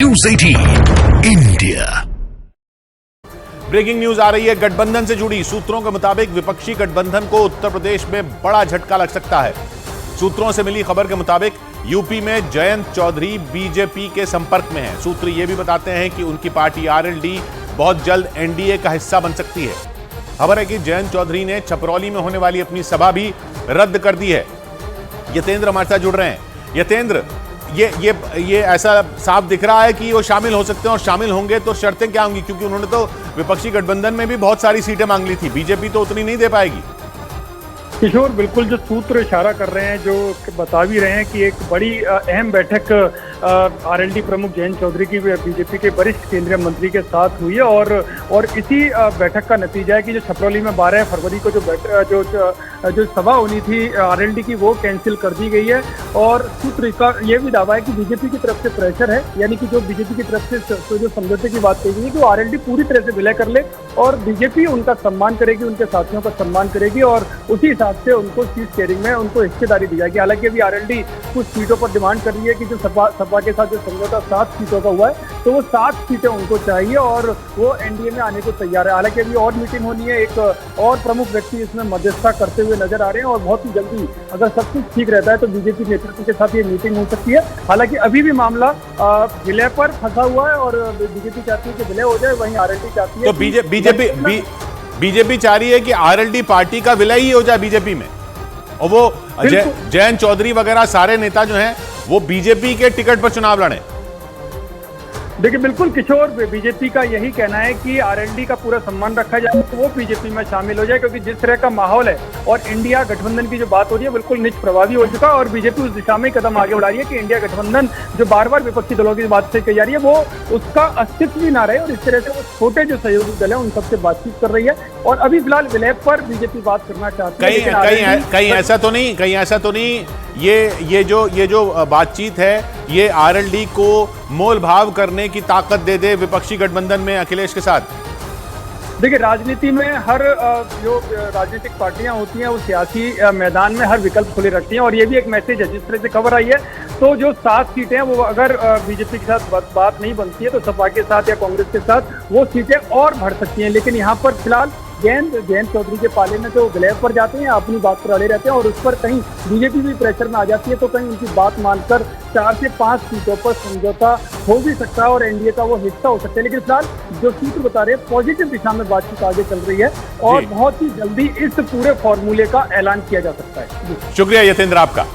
News 18 India. Breaking news आ रही है गठबंधन से जुड़ी। सूत्रों के मुताबिक विपक्षी गठबंधन को उत्तर प्रदेश में बड़ा झटका लग सकता है। सूत्रों से मिली खबर के मुताबिक यूपी में जयंत चौधरी बीजेपी के संपर्क में हैं। सूत्र ये भी बताते हैं कि उनकी पार्टी आरएलडी बहुत जल्द एनडीए का हिस्सा बन सकती है। खबर है कि जयंत चौधरी ने छपरौली में होने वाली अपनी सभा भी रद्द कर दी है। यतेंद्र हमारे साथ जुड़ रहे हैं। यतेंद्र, ये ऐसा साफ दिख रहा है कि वो शामिल हो सकते हैं, और शामिल होंगे तो शर्तें क्या होंगी? क्योंकि उन्होंने तो विपक्षी गठबंधन में भी बहुत सारी सीटें मांग ली थी, बीजेपी तो उतनी नहीं दे पाएगी। किशोर, बिल्कुल जो सूत्र इशारा कर रहे हैं, जो बता भी रहे हैं कि एक बड़ी अहम बैठक आरएलडी प्रमुख जयंत चौधरी की बीजेपी के वरिष्ठ केंद्रीय मंत्री के साथ हुई है, और इसी बैठक का नतीजा है कि जो छपरौली में 12 फरवरी को जो सभा होनी थी आरएलडी की, वो कैंसिल कर दी गई है। और सूत्र का ये भी दावा है कि बीजेपी की तरफ से प्रेशर है, यानी कि जो बीजेपी की तरफ से जो समझौते की बात कही गई है कि वो आरएलडी पूरी तरह से विलय कर ले और बीजेपी उनका सम्मान करेगी, उनके साथियों का सम्मान करेगी, और उसी हिसाब से उनको सीट शेयरिंग में उनको हिस्सेदारी दी जाएगी। हालांकि अभी आरएलडी कुछ सीटों पर डिमांड कर रही है कि जो सपा के साथ जो समझौता 7 सीटों का हुआ है, तो वो 7 सीटें उनको चाहिए और वो एनडीए में आने को तैयार है। हालांकि अभी और मीटिंग होनी है, एक और प्रमुख व्यक्ति इसमें मध्यस्थता करते हुए नजर आ रहे हैं, और बहुत ही जल्दी अगर सब कुछ ठीक रहता है तो बीजेपी नेतृत्व के साथ ये मीटिंग हो सकती है। हालांकि अभी भी मामला विलय पर फंसा हुआ है और बीजेपी चाहती है कि विलय हो जाए, वहीं आरएलडी चाहती है। तो बीजेपी चाह रही है कि आरएलडी पार्टी का विलय ही हो जाए बीजेपी में, और वो जयंत चौधरी वगैरह सारे नेता जो हैं वो बीजेपी के टिकट पर चुनाव लड़े। देखिए, बिल्कुल किशोर, बीजेपी का यही कहना है कि आरएलडी का पूरा सम्मान रखा जाए, तो वो बीजेपी में शामिल हो जाए, क्योंकि जिस तरह का माहौल है और इंडिया गठबंधन की जो बात हो रही है बिल्कुल निज प्रभावी हो चुका है, और बीजेपी उस दिशा में कदम आगे बढ़ा रही है कि इंडिया गठबंधन जो बार बार विपक्षी दलों की बात से कही जा रही है, वो उसका अस्तित्व भी ना रहे, और इस तरह से वो छोटे जो सहयोगी दल है उन सबसे बातचीत कर रही है। और अभी फिलहाल विलय पर बीजेपी बात करना चाहती है। कहीं ऐसा तो नहीं ये जो बातचीत है ये आरएलडी को मोल भाव करने की ताकत दे दे विपक्षी गठबंधन में अखिलेश के साथ? देखिए, राजनीति में हर जो राजनीतिक पार्टियां होती हैं वो सियासी मैदान में हर विकल्प खुले रखती हैं, और ये भी एक मैसेज है। जिस तरह से खबर आई है तो जो 7 सीटें हैं वो अगर बीजेपी के साथ बात नहीं बनती है तो सपा के साथ या कांग्रेस के साथ वो सीटें और बढ़ सकती हैं। लेकिन यहाँ पर फिलहाल जयंत चौधरी के पाले में तो विलय पर जाते हैं, अपनी बात पर अड़े रहते हैं, और उस पर कहीं बीजेपी भी प्रेशर में आ जाती है, तो कहीं उनकी बात मानकर 4 से 5 सीटों पर समझौता हो भी सकता है और एनडीए का वो हिस्सा हो सकता है। लेकिन फिलहाल जो सूत्र बता रहे हैं पॉजिटिव दिशा में बातचीत आगे चल रही है, और बहुत ही जल्दी इस पूरे फॉर्मूले का ऐलान किया जा सकता है। शुक्रिया यतेंद्र आपका।